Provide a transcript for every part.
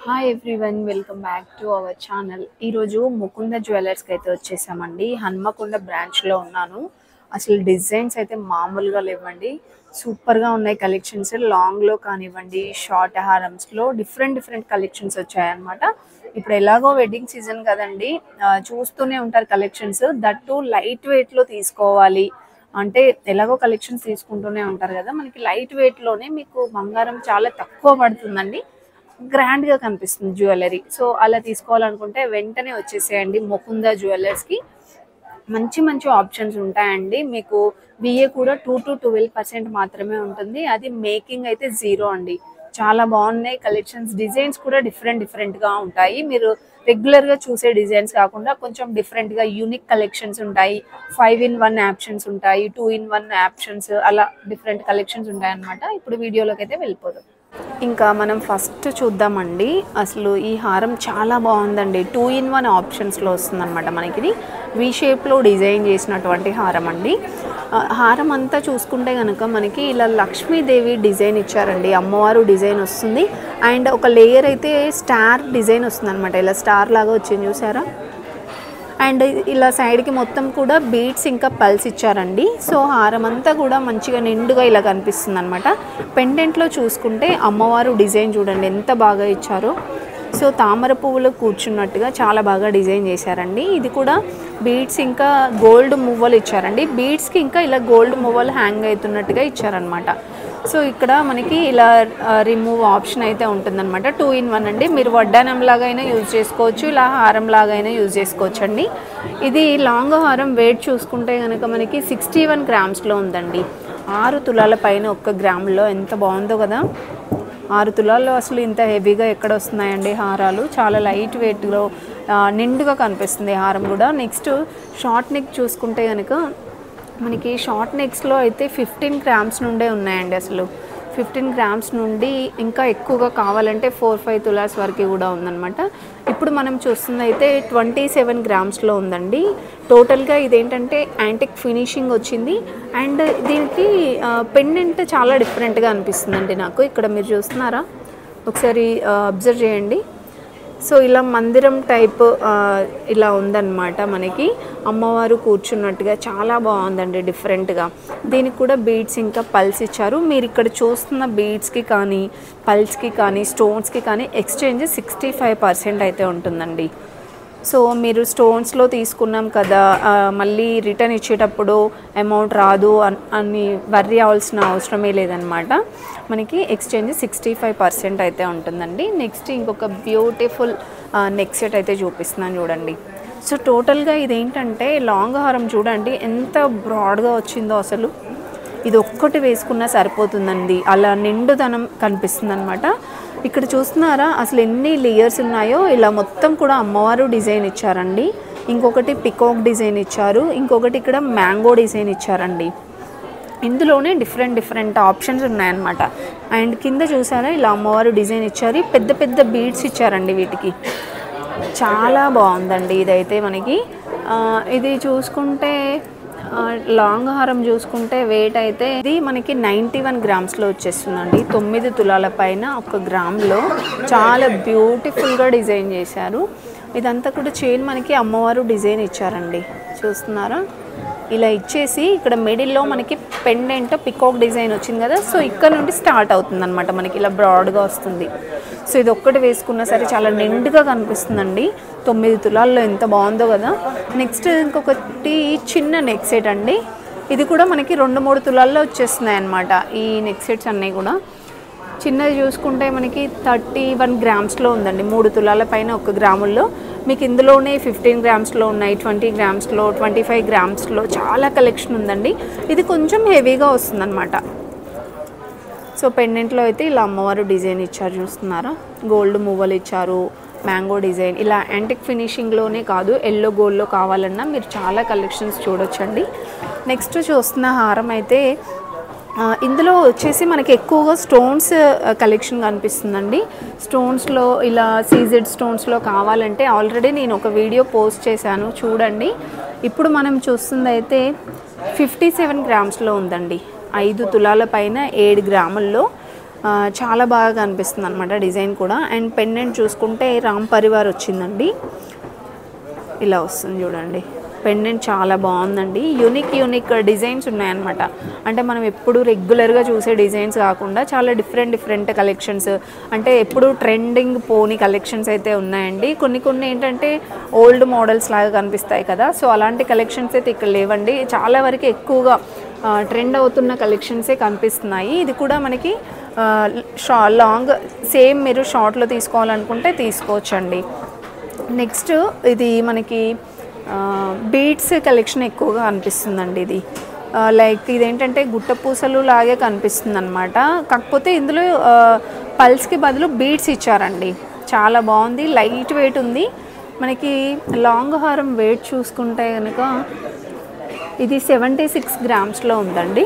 Hi everyone, welcome back to our channel. ఈరోజు ముకుంద జ్యువెలర్స్కి అయితే వచ్చేసామండి. హన్మకొండ బ్రాంచ్లో ఉన్నాను. అసలు డిజైన్స్ అయితే మామూలుగా లేవండి, సూపర్గా ఉన్నాయి కలెక్షన్స్. లాంగ్లో కానివ్వండి, షార్ట్ హారమ్స్లో డిఫరెంట్ కలెక్షన్స్ వచ్చాయన్నమాట. ఇప్పుడు ఎలాగో వెడ్డింగ్ సీజన్ కదండి, చూస్తూనే ఉంటారు కలెక్షన్స్. దట్టు లైట్ వెయిట్లో తీసుకోవాలి అంటే ఎలాగో కలెక్షన్స్ తీసుకుంటూనే ఉంటారు కదా, మనకి లైట్ వెయిట్లోనే మీకు బంగారం చాలా తక్కువ పడుతుందండి, గ్రాండ్గా కనిపిస్తుంది జ్యువెలరీ. సో అలా తీసుకోవాలనుకుంటే వెంటనే వచ్చేసేయండి ముకుంద జ్యువెలర్స్కి. మంచి మంచి ఆప్షన్స్ ఉంటాయండి. మీకు విఏ కూడా 2 to 12% మాత్రమే ఉంటుంది. అది మేకింగ్ అయితే 0 అండి. చాలా బాగున్నాయి కలెక్షన్స్. డిజైన్స్ కూడా డిఫరెంట్గా ఉంటాయి. మీరు రెగ్యులర్గా చూసే డిజైన్స్ కాకుండా కొంచెం డిఫరెంట్గా యూనిక్ కలెక్షన్స్ ఉంటాయి. 5-in-1 ఆప్షన్స్ ఉంటాయి, 2-in-1 ఆప్షన్స్, అలా డిఫరెంట్ కలెక్షన్స్ ఉంటాయి అన్నమాట. ఇప్పుడు వీడియోలోకి అయితే వెళ్ళిపోదాం. ఇంకా మనం ఫస్ట్ చూద్దామండి. అసలు ఈ హారం చాలా బాగుందండి. 2-in-1 ఆప్షన్స్లో వస్తుందన్నమాట. మనకి ఇది వి షేప్లో డిజైన్ చేసినటువంటి హారం అండి. హారం అంతా చూసుకుంటే కనుక మనకి ఇలా లక్ష్మీదేవి డిజైన్ ఇచ్చారండి, అమ్మవారు డిజైన్ వస్తుంది. అండ్ ఒక లేయర్ అయితే స్టార్ డిజైన్ వస్తుంది అనమాట. ఇలా స్టార్ లాగా వచ్చింది చూసారా. అండ్ ఇలా సైడ్కి మొత్తం కూడా బీడ్స్ ఇంకా పల్స్ ఇచ్చారండి. సో హారం అంతా కూడా మంచిగా నిండుగా ఇలా కనిపిస్తుంది అనమాట. పెండెంట్లో చూసుకుంటే అమ్మవారు డిజైన్ చూడండి ఎంత బాగా ఇచ్చారో. సో తామర పువ్వులు కూర్చున్నట్టుగా చాలా బాగా డిజైన్ చేశారండి. ఇది కూడా బీడ్స్ ఇంకా గోల్డ్ మువ్వలు ఇచ్చారండి. బీడ్స్కి ఇంకా ఇలా గోల్డ్ మువ్వలు హ్యాంగ్ అవుతున్నట్టుగా ఇచ్చారనమాట. సో ఇక్కడ మనకి ఇలా రిమూవ్ ఆప్షన్ అయితే ఉంటుందన్నమాట. 2-in-1 అండి. మీరు వడ్డానం లాగైనా యూజ్ చేసుకోవచ్చు, ఇలా హారం లాగైనా యూజ్ చేసుకోవచ్చు అండి. ఇది లాంగ్ హారం వెయిట్ చూసుకుంటే కనుక మనకి 61 గ్రామ్స్లో ఉందండి. 6 తులాల పైన 1 గ్రాములో. ఎంత బాగుందో కదా. 6 తులాల్లో అసలు ఇంత హెవీగా ఎక్కడ వస్తున్నాయండి హారాలు. చాలా లైట్ వెయిట్లో నిండుగా కనిపిస్తుంది హారం కూడా. నెక్స్ట్ షార్ట్ నెక్ చూసుకుంటే కనుక మనకి షార్ట్ నెక్స్లో అయితే 15 గ్రామ్స్ నుండే ఉన్నాయండి. అసలు 15 గ్రామ్స్ నుండి ఇంకా ఎక్కువగా కావాలంటే 4-5 తులాస్ వరకు కూడా ఉందన్నమాట. ఇప్పుడు మనం చూస్తుంది అయితే 27 గ్రామ్స్లో ఉందండి. టోటల్గా ఇదేంటంటే యాంటిక్ ఫినిషింగ్ వచ్చింది. అండ్ దీనికి పెండెంట్ చాలా డిఫరెంట్గా అనిపిస్తుందండి నాకు. ఇక్కడ మీరు చూస్తున్నారా, ఒకసారి అబ్జర్వ్ చేయండి. సో ఇలా మందిరం టైప్ ఇలా ఉందన్నమాట. మనకి అమ్మవారు కూర్చున్నట్టుగా చాలా బాగుందండి డిఫరెంట్గా. దీనికి కూడా బీడ్స్ ఇంకా పల్స్ ఇచ్చారు. మీరు ఇక్కడ చూస్తున్న బీడ్స్కి కానీ పల్స్కి కానీ స్టోన్స్కి కానీ ఎక్స్చేంజ్ 65% అయితే ఉంటుందండి. సో మీరు స్టోన్స్లో తీసుకున్నాం కదా, మళ్ళీ రిటర్న్ ఇచ్చేటప్పుడు అమౌంట్ రాదు అని వర్రీ అవ్వాల్సిన అవసరమే లేదనమాట. మనకి ఎక్స్చేంజ్ 65% అయితే ఉంటుందండి. నెక్స్ట్ ఇంకొక బ్యూటిఫుల్ నెక్ సెట్ అయితే చూపిస్తున్నాను చూడండి. సో టోటల్గా ఇదేంటంటే లాంగ్ హారం చూడండి ఎంత బ్రాడ్గా వచ్చిందో. అసలు ఇది ఒక్కటి వేసుకున్నా సరిపోతుందండి, అలా నిండుదనం కనిపిస్తుంది అనమాట. ఇక్కడ చూస్తున్నారా అసలు ఎన్ని లేయర్స్ ఉన్నాయో. ఇలా మొత్తం కూడా అమ్మవారు డిజైన్ ఇచ్చారండి. ఇంకొకటి పికాక్ డిజైన్ ఇచ్చారు, ఇంకొకటి ఇక్కడ మ్యాంగో డిజైన్ ఇచ్చారండి. ఇందులోనే డిఫరెంట్ ఆప్షన్స్ ఉన్నాయన్నమాట. అండ్ కింద చూసారా ఇలా అమ్మవారు డిజైన్ ఇచ్చారు. పెద్ద బీడ్స్ ఇచ్చారండి వీటికి. చాలా బాగుందండి ఇదైతే మనకి. ఇది చూసుకుంటే లాంగ్ హారం చూసుకుంటే వెయిట్ అయితే ఇది మనకి 91 గ్రామ్స్లో వచ్చేస్తుందండి. 9 తులాల పైన 1 గ్రామ్లో. చాలా బ్యూటిఫుల్గా డిజైన్ చేశారు. ఇదంతా కూడా చైన్ మనకి అమ్మవారు డిజైన్ ఇచ్చారండి, చూస్తున్నారా. ఇలా ఇచ్చేసి ఇక్కడ మిడిల్లో మనకి పెండెంట్ పికాక్ డిజైన్ వచ్చింది కదా. సో ఇక్కడ నుండి స్టార్ట్ అవుతుంది అనమాట, మనకి ఇలా బ్రాడ్గా వస్తుంది. సో ఇది ఒక్కటి వేసుకున్నా సరే చాలా నిండుగా కనిపిస్తుందండి. 9 తులాల్లో ఎంత బాగుందో కదా. నెక్స్ట్ ఇంకొకటి చిన్న నెక్ సెట్ అండి. ఇది కూడా మనకి 2-3 తులాల్లో వచ్చేస్తున్నాయి అన్నమాట. ఈ నెక్ సెట్స్ అన్నీ కూడా చిన్నది చూసుకుంటే మనకి 31 గ్రామ్స్లో ఉందండి. 3 తులాల పైన 1 గ్రాముల్లో. మీకు ఇందులోనే 15 గ్రామ్స్లో ఉన్నాయి, 20 గ్రామ్స్లో, 25 గ్రామ్స్లో చాలా కలెక్షన్ ఉందండి. ఇది కొంచెం హెవీగా వస్తుందన్నమాట. సో పెండెంట్లో అయితే ఇలా అమ్మవారు డిజైన్ ఇచ్చారు, చూస్తున్నారా. గోల్డ్ మువ్వలు ఇచ్చారు, మ్యాంగో డిజైన్. ఇలా యాంటిక్ ఫినిషింగ్లోనే కాదు, ఎల్లో గోల్డ్లో కావాలన్నా మీరు చాలా కలెక్షన్స్ చూడొచ్చండి. నెక్స్ట్ చూస్తున్న హారం అయితే ఇందులో వచ్చేసి మనకి ఎక్కువగా స్టోన్స్ కలెక్షన్ కనిపిస్తుందండి. స్టోన్స్లో ఇలా సీజెడ్ స్టోన్స్లో కావాలంటే ఆల్రెడీ నేను ఒక వీడియో పోస్ట్ చేశాను, చూడండి. ఇప్పుడు మనం చూస్తుంది అయితే 57 గ్రామ్స్లో ఉందండి. 5 తులాల పైన 7 గ్రాముల్లో చాలా బాగా కనిపిస్తుంది అనమాట డిజైన్ కూడా. అండ్ పెండెంట్ చూసుకుంటే రామ్ పరివార్ వచ్చిందండి, ఇలా వస్తుంది చూడండి. పెండెంట్ చాలా బాగుందండి, యూనిక్ డిజైన్స్ ఉన్నాయన్నమాట. అంటే మనం ఎప్పుడు రెగ్యులర్గా చూసే డిజైన్స్ కాకుండా చాలా డిఫరెంట్ కలెక్షన్స్, అంటే ఎప్పుడు ట్రెండింగ్ పోని కలెక్షన్స్ అయితే ఉన్నాయండి. కొన్ని ఏంటంటే ఓల్డ్ మోడల్స్ లాగా కనిపిస్తాయి కదా, సో అలాంటి కలెక్షన్స్ అయితే ఇక్కడ లేవండి. చాలా వరకు ఎక్కువగా ట్రెండ్ అవుతున్న కలెక్షన్సే కనిపిస్తున్నాయి. ఇది కూడా మనకి లాంగ్ సేమ్ మీరు షార్ట్లో తీసుకోవాలనుకుంటే తీసుకోవచ్చండి. నెక్స్ట్ ఇది మనకి బీడ్స్ కలెక్షన్ ఎక్కువగా కనిపిస్తుందండి. ఇది లైక్ ఇదేంటంటే గుట్ట పూసలు లాగే కనిపిస్తుంది అనమాట. కాకపోతే ఇందులో పల్స్కి బదులు బీడ్స్ ఇచ్చారండి, చాలా బాగుంది, లైట్ వెయిట్ ఉంది. మనకి లాంగ్ హారం వెయిట్ చూసుకుంటే కనుక ఇది 76 గ్రామ్స్లో ఉందండి,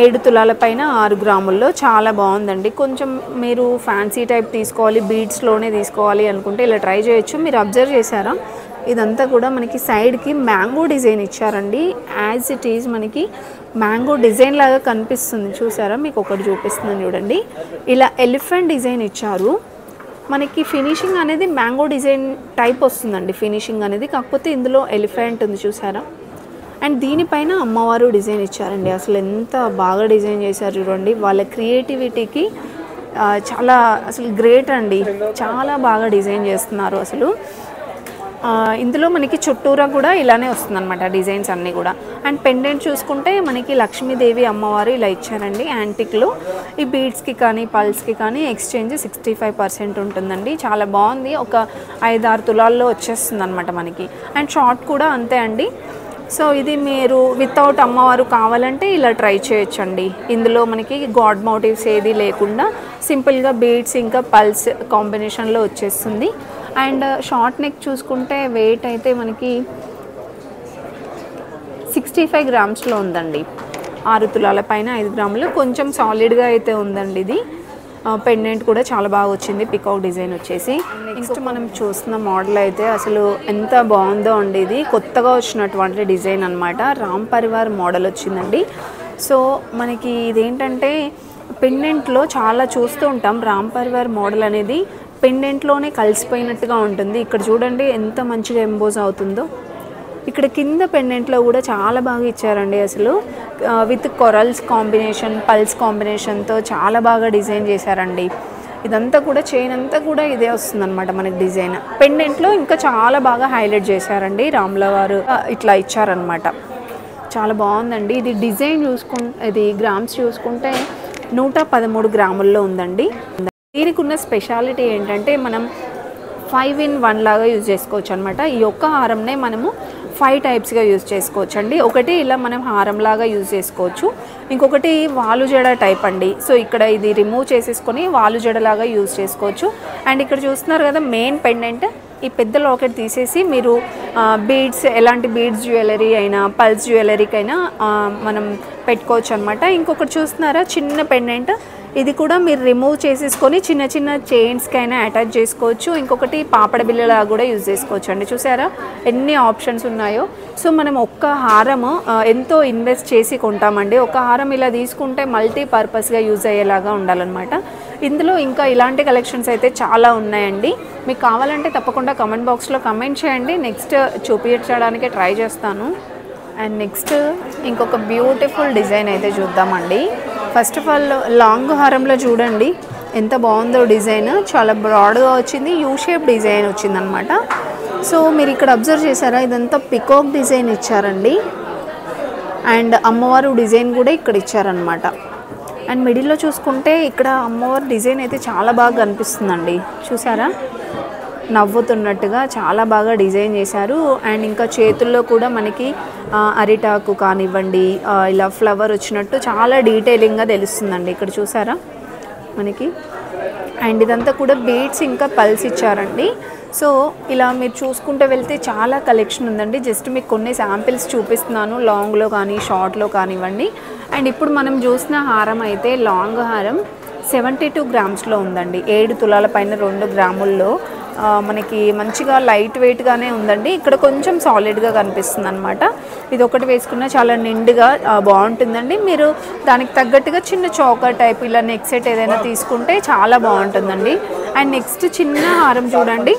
7 తులాల పైన 6 గ్రాముల్లో. చాలా బాగుందండి. కొంచెం మీరు ఫ్యాన్సీ టైప్ తీసుకోవాలి, బీడ్స్లోనే తీసుకోవాలి అనుకుంటే ఇలా ట్రై చేయొచ్చు. మీరు అబ్జర్వ్ చేశారా, ఇదంతా కూడా మనకి సైడ్కి మ్యాంగో డిజైన్ ఇచ్చారండి. యాజ్ ఇట్ ఈజ్ మనకి మ్యాంగో డిజైన్ లాగా కనిపిస్తుంది, చూసారా? మీకు ఒకటి చూపిస్తున్నాను చూడండి. ఇలా ఎలిఫెంట్ డిజైన్ ఇచ్చారు. మనకి ఫినిషింగ్ అనేది మ్యాంగో డిజైన్ టైప్ వస్తుందండి ఫినిషింగ్ అనేది, కాకపోతే ఇందులో ఎలిఫెంట్ ఉంది, చూసారా? అండ్ దీనిపైన అమ్మవారు డిజైన్ ఇచ్చారండి. అసలు ఎంత బాగా డిజైన్ చేశారు చూడండి. వాళ్ళ క్రియేటివిటీకి చాలా అసలు గ్రేట్ అండి, చాలా బాగా డిజైన్ చేస్తున్నారు అసలు. ఇందులో మనకి చుట్టూరా కూడా ఇలానే వస్తుందన్నమాట డిజైన్స్ అన్నీ కూడా. అండ్ పెండెంట్ చూసుకుంటే మనకి లక్ష్మీదేవి అమ్మవారు ఇలా ఇచ్చారండి యాంటిక్లో. ఈ బీడ్స్కి కానీ పల్స్కి కానీ ఎక్స్చేంజ్ 65% ఉంటుందండి. చాలా బాగుంది, ఒక 5-6 తులాల్లో వచ్చేస్తుంది అనమాట మనకి. అండ్ షార్ట్ కూడా అంతే అండి. సో ఇది మీరు వితౌట్ అమ్మవారు కావాలంటే ఇలా ట్రై చేయొచ్చండి. ఇందులో మనకి గాడ్ మోటివ్స్ ఏది లేకుండా సింపుల్గా బీడ్స్ ఇంకా పల్స్ కాంబినేషన్లో వచ్చేస్తుంది. అండ్ షార్ట్ నెక్ చూసుకుంటే వెయిట్ అయితే మనకి 65 గ్రామ్స్లో ఉందండి, 6 తులాల పైన 5 గ్రాములు. కొంచెం సాలిడ్గా అయితే ఉందండి ఇది. పెండెంట్ కూడా చాలా బాగా వచ్చింది, పికాక్ డిజైన్ వచ్చేసి. నెక్స్ట్ మనం చూస్తున్న మోడల్ అయితే అసలు ఎంత బాగుందో అండి. ఇది కొత్తగా వచ్చినటువంటి డిజైన్ అనమాట, రామ్ పరివార్ మోడల్ వచ్చిందండి. సో మనకి ఇదేంటంటే పెండెంట్లో చాలా చూస్తూ ఉంటాం, రామ్ పరివార్ మోడల్ అనేది పెండెంట్లోనే కలిసిపోయినట్టుగా ఉంటుంది. ఇక్కడ చూడండి ఎంత మంచిగా ఎంబోజ్ అవుతుందో. ఇక్కడ కింద పెండెంట్లో కూడా చాలా బాగా ఇచ్చారండి అసలు, విత్ కొరల్స్ కాంబినేషన్, పల్స్ కాంబినేషన్తో చాలా బాగా డిజైన్ చేశారండి. ఇదంతా కూడా చైన్ అంతా కూడా ఇదే వస్తుందన్నమాట మనకి డిజైన్. పెండెంట్లో ఇంకా చాలా బాగా హైలైట్ చేశారండి, రాముల వారు ఇట్లా ఇచ్చారనమాట. చాలా బాగుందండి. ఇది డిజైన్ ఇది గ్రామ్స్ చూసుకుంటే 113 గ్రాముల్లో ఉందండి. దీనికి ఉన్న స్పెషాలిటీ ఏంటంటే మనం 5 in 1 లాగా యూజ్ చేసుకోవచ్చు అనమాట. ఈ ఒక్క హారంనే మనము 5 టైప్స్గా యూజ్ చేసుకోవచ్చు అండి. ఒకటి ఇలా మనం హారం లాగా యూజ్ చేసుకోవచ్చు, ఇంకొకటి వాలు జడ టైప్ అండి. సో ఇక్కడ ఇది రిమూవ్ చేసేసుకొని వాలు జడలాగా యూజ్ చేసుకోవచ్చు. అండ్ ఇక్కడ చూస్తున్నారు కదా మెయిన్ పెండెంట్, ఈ పెద్ద లాకెట్ తీసేసి మీరు బీడ్స్, ఎలాంటి బీడ్స్ జ్యువెలరీ అయినా పల్స్ జ్యువెలరీకైనా మనం పెట్టుకోవచ్చు అనమాట. ఇంకొకటి చూస్తున్నారా చిన్న పెండెంట్, ఇది కూడా మీరు రిమూవ్ చేసేసుకొని చిన్న చిన్న చైన్స్కైనా అటాచ్ చేసుకోవచ్చు. ఇంకొకటి పాపడ బిల్లలా కూడా యూజ్ చేసుకోవచ్చు అండి. చూసారా ఎన్ని ఆప్షన్స్ ఉన్నాయో. సో మనం ఒక్క హారము ఎంతో ఇన్వెస్ట్ చేసి కొంటామండి. ఒక హారం ఇలా తీసుకుంటే మల్టీపర్పస్గా యూజ్ అయ్యేలాగా ఉండాలన్నమాట. ఇందులో ఇంకా ఇలాంటి కలెక్షన్స్ అయితే చాలా ఉన్నాయండి. మీకు కావాలంటే తప్పకుండా కమెంట్ బాక్స్లో కమెంట్ చేయండి, నెక్స్ట్ చూపించడానికి ట్రై చేస్తాను. అండ్ నెక్స్ట్ ఇంకొక బ్యూటిఫుల్ డిజైన్ అయితే చూద్దామండి. ఫస్ట్ ఆఫ్ ఆల్ లాంగ్ హారంలో చూడండి ఎంత బాగుందో డిజైన్, చాలా బ్రాడ్గా వచ్చింది, యూ షేప్ డిజైన్ వచ్చిందనమాట. సో మీరు ఇక్కడ అబ్జర్వ్ చేశారా, ఇదంతా పికాక్ డిజైన్ ఇచ్చారండి. అండ్ అమ్మవారు డిజైన్ కూడా ఇక్కడ ఇచ్చారనమాట. అండ్ మిడిల్లో చూసుకుంటే ఇక్కడ అమ్మవారి డిజైన్ అయితే చాలా బాగా కనిపిస్తుందండి. చూసారా నవ్వుతున్నట్టుగా చాలా బాగా డిజైన్ చేశారు. అండ్ ఇంకా చేతుల్లో కూడా మనకి అరిటాకు కానివ్వండి, ఇలా ఫ్లవర్ వచ్చినట్టు చాలా డీటెయిలింగ్గా తెలుస్తుందండి ఇక్కడ చూసారా మనకి. అండ్ ఇదంతా కూడా బీడ్స్ ఇంకా పల్స్ ఇచ్చారండి. సో ఇలా మీరు చూసుకుంటూ వెళ్తే చాలా కలెక్షన్ ఉందండి. జస్ట్ మీకు కొన్ని శాంపిల్స్ చూపిస్తున్నాను, లాంగ్లో కానీ షార్ట్లో కానివ్వండి. అండ్ ఇప్పుడు మనం చూసిన హారం అయితే లాంగ్ హారం 72 గ్రామ్స్లో ఉందండి. 7 తులాల పైన 2 గ్రాముల్లో మనకి మంచిగా లైట్ వెయిట్గానే ఉందండి. ఇక్కడ కొంచెం సాలిడ్గా కనిపిస్తుంది అనమాట. ఇది ఒకటి వేసుకున్న చాలా నిండుగా బాగుంటుందండి. మీరు దానికి తగ్గట్టుగా చిన్న చౌకర్ టైప్ ఇలా నెక్ సెట్ ఏదైనా తీసుకుంటే చాలా బాగుంటుందండి. అండ్ నెక్స్ట్ చిన్న హారం చూడండి,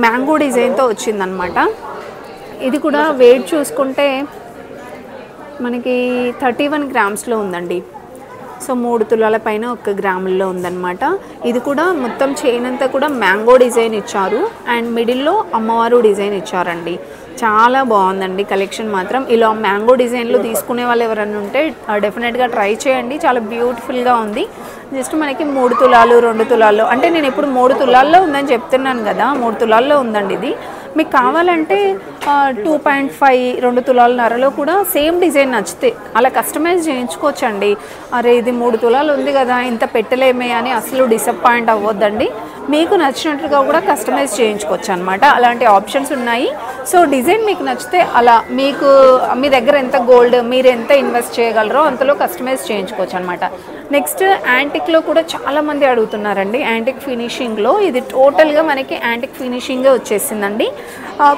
మ్యాంగో డిజైన్తో వచ్చిందనమాట. ఇది కూడా వెయిట్ చూసుకుంటే మనకి 31 గ్రామ్స్లో ఉందండి. సో 3 తులాల పైన 1 గ్రాముల్లో ఉందన్నమాట. ఇది కూడా మొత్తం చైన్ అంతా కూడా మ్యాంగో డిజైన్ ఇచ్చారు అండ్ మిడిల్లో అమ్మవారు డిజైన్ ఇచ్చారండి. చాలా బాగుందండి కలెక్షన్ మాత్రం. ఇలా మ్యాంగో డిజైన్లు తీసుకునే వాళ్ళు ఎవరైనా ఉంటే డెఫినెట్గా ట్రై చేయండి. చాలా బ్యూటిఫుల్గా ఉంది. జస్ట్ మనకి 3 తులాలు 2 తులాల్లో అంటే నేను ఇప్పుడు 3 తులాల్లో ఉందని చెప్తున్నాను కదా, 3 తులాల్లో ఉందండి ఇది. మీకు కావాలంటే 2.5 2 తులాలన్నరలో కూడా సేమ్ డిజైన్ నచ్చితే అలా కస్టమైజ్ చేయించుకోవచ్చండి. అరే ఇది 3 తులాలు ఉంది కదా ఇంత పెట్టలేమే అని అసలు డిసప్పాయింట్ అవ్వద్దండి. మీకు నచ్చినట్టుగా కూడా కస్టమైజ్ చేయించుకోవచ్చు అనమాట. అలాంటి ఆప్షన్స్ ఉన్నాయి. సో డిజైన్ మీకు నచ్చితే అలా మీకు మీ దగ్గర ఎంత గోల్డ్ మీరు ఎంత ఇన్వెస్ట్ చేయగలరో అంతలో కస్టమైజ్ చేయించుకోవచ్చు అనమాట. నెక్స్ట్ యాంటిక్లో కూడా చాలామంది అడుగుతున్నారండి. యాంటిక్ ఫినిషింగ్లో ఇది టోటల్గా మనకి యాంటిక్ ఫినిషింగే వచ్చేసిందండి.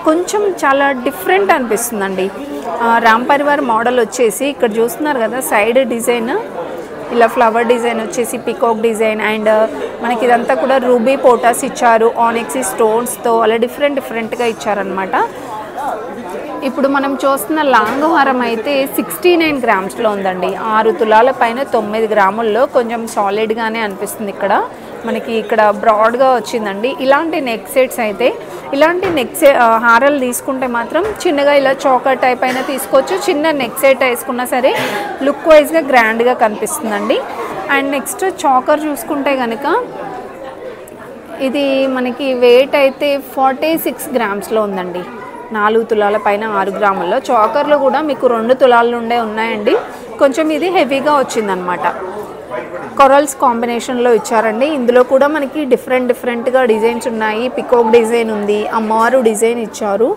కొంచెం చాలా డిఫరెంట్ అనిపిస్తుందండి. రామ్ పరివార్ మోడల్ వచ్చేసి ఇక్కడ చూస్తున్నారు కదా, సైడ్ డిజైన్ ఇలా ఫ్లవర్ డిజైన్ వచ్చేసి పికాక్ డిజైన్ అండ్ మనకి ఇదంతా కూడా రూబీ పోటాస్ ఇచ్చారు, ఆనెక్సీ స్టోన్స్తో అలా డిఫరెంట్గా ఇచ్చారనమాట. ఇప్పుడు మనం చూస్తున్న లాంగ్ హారం అయితే 69 గ్రామ్స్లో ఉందండి. 6 తులాల పైన 9 గ్రాముల్లో కొంచెం సాలిడ్గానే అనిపిస్తుంది. మనకి ఇక్కడ బ్రాడ్గా వచ్చిందండి. ఇలాంటి నెక్ సెట్స్ అయితే ఇలాంటి హారాలు తీసుకుంటే మాత్రం చిన్నగా ఇలా చౌకర్ టైప్ అయినా తీసుకోవచ్చు. చిన్న నెక్ సెట్ వేసుకున్నా సరే లుక్ వైజ్గా గ్రాండ్గా కనిపిస్తుందండి. అండ్ నెక్స్ట్ చౌకర్ చూసుకుంటే కనుక ఇది మనకి వెయిట్ అయితే 46 గ్రామ్స్లో ఉందండి. 4 తులాల పైన 6 గ్రాముల్లో. చౌకర్లో కూడా మీకు 2 తులాల నుండే ఉన్నాయండి. కొంచెం ఇది హెవీగా వచ్చిందనమాట. కొరల్స్ కాంబినేషన్లో ఇచ్చారండి. ఇందులో కూడా మనకి డిఫరెంట్గా డిజైన్స్ ఉన్నాయి. పికాక్ డిజైన్ ఉంది, అమ్మవారు డిజైన్ ఇచ్చారు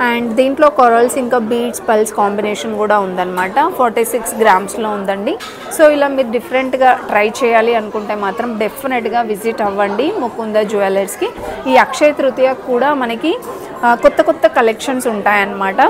అండ్ దీంట్లో కొరల్స్ ఇంకా బీడ్స్ పల్స్ కాంబినేషన్ కూడా ఉందన్నమాట. 46 గ్రామ్స్లో ఉందండి. సో ఇలా మీరు డిఫరెంట్గా ట్రై చేయాలి అనుకుంటే మాత్రం డెఫినెట్గా విజిట్ అవ్వండి ముకుంద జ్యువెలర్స్కి. ఈ అక్షయ తృతీయ కూడా మనకి కొత్త కలెక్షన్స్ ఉంటాయన్నమాట.